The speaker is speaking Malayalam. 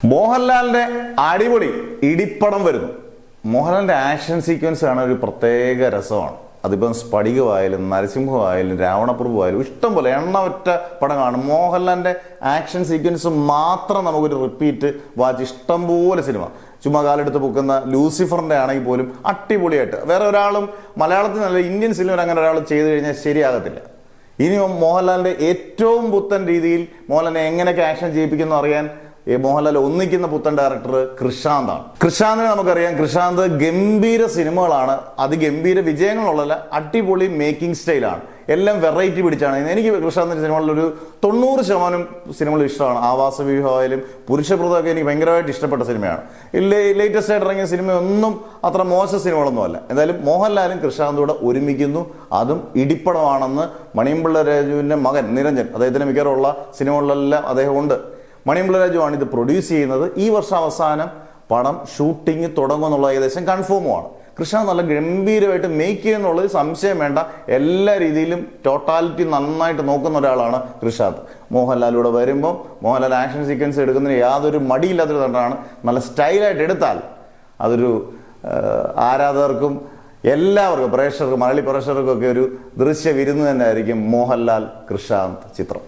മോഹൻലാലിന്റെ അടിപൊളി ഇടിപ്പടം വരുന്നു. മോഹൻലാലിന്റെ ആക്ഷൻ സീക്വൻസ് ആണ് ഒരു പ്രത്യേക രസമാണ്. അതിപ്പം സ്ഫടികമായാലും നരസിംഹമായാലും രാവണപ്രഭുവായാലും ഇഷ്ടം പോലെ എണ്ണമറ്റ പടങ്ങളാണ്. മോഹൻലാലിന്റെ ആക്ഷൻ സീക്വൻസ് മാത്രം നമുക്കൊരു റിപ്പീറ്റ് വാച്ച് ഇഷ്ടം പോലെ സിനിമ. ചുമ്മാ കാലെടുത്ത് പൊക്കുന്ന ലൂസിഫറിന്റെ ആണെങ്കിൽ പോലും അടിപൊളിയായിട്ട് വേറെ ഒരാളും മലയാളത്തിൽ നല്ല ഇന്ത്യൻ സിനിമ അങ്ങനെ ഒരാൾ ചെയ്തു കഴിഞ്ഞാൽ ശരിയാകത്തില്ല. ഇനിയും മോഹൻലാലിന്റെ ഏറ്റവും പുത്തൻ രീതിയിൽ മോഹൻലാലിനെ എങ്ങനെയൊക്കെ ആക്ഷൻ ചെയ്യിപ്പിക്കുന്നു അറിയാൻ മോഹൻലാൽ ഒന്നിക്കുന്ന പുത്തൻ ഡയറക്ടർ കൃഷാന്താണ്. കൃഷാന്തിനെ നമുക്കറിയാം. കൃഷാന്ത് ഗംഭീര സിനിമകളാണ്, അതിഗംഭീര വിജയങ്ങളുള്ള അടിപൊളി മേക്കിംഗ് സ്റ്റൈലാണ്, എല്ലാം വെറൈറ്റി പിടിച്ചാണ്. എനിക്ക് കൃഷാന്തിന്റെ സിനിമകളിൽ ഒരു 90% സിനിമകൾ ഇഷ്ടമാണ്. ആവാസവ്യൂഹമായാലും പുരുഷപ്രദമൊക്കെ എനിക്ക് ഭയങ്കരമായിട്ട് ഇഷ്ടപ്പെട്ട സിനിമയാണ്. ലേറ്റസ്റ്റ് ആയിട്ട് ഇറങ്ങിയ സിനിമയൊന്നും അത്ര മോശം സിനിമകളൊന്നും അല്ല. എന്തായാലും മോഹൻലാലും കൃഷാന്തൂടെ ഒരുമിക്കുന്നു, അതും ഇടിപ്പടമാണെന്ന് മണിയമ്പിള്ള രാജുവിന്റെ മകൻ നിരഞ്ജൻ, അദ്ദേഹത്തിന് മിക്കവാറുള്ള സിനിമകളിലെല്ലാം അദ്ദേഹം ഉണ്ട്. മണിയമ്പിള്ള രാജുവാണ് ഇത് പ്രൊഡ്യൂസ് ചെയ്യുന്നത്. ഈ വർഷം അവസാനം പടം ഷൂട്ടിംഗ് തുടങ്ങുമെന്നുള്ള ഏകദേശം കൺഫേമുമാണ്. കൃഷ്ണ നല്ല ഗംഭീരമായിട്ട് മേക്ക് ചെയ്യുന്നുള്ളത് സംശയം വേണ്ട. എല്ലാ രീതിയിലും ടോട്ടാലിറ്റി നന്നായിട്ട് നോക്കുന്ന ഒരാളാണ് കൃഷാന്ത്. മോഹൻലാലൂടെ വരുമ്പം മോഹൻലാൽ ആക്ഷൻ സീക്വൻസ് എടുക്കുന്നതിന് യാതൊരു മടിയില്ലാത്തൊരു തണ്ടാണ്. നല്ല സ്റ്റൈലായിട്ട് എടുത്താൽ അതൊരു ആരാധകർക്കും എല്ലാവർക്കും പ്രേക്ഷകർക്കും മലയാളി പ്രേക്ഷകർക്കൊക്കെ ഒരു ദൃശ്യ വിരുന്ന് തന്നെ ആയിരിക്കും മോഹൻലാൽ കൃഷാന്ത് ചിത്രം.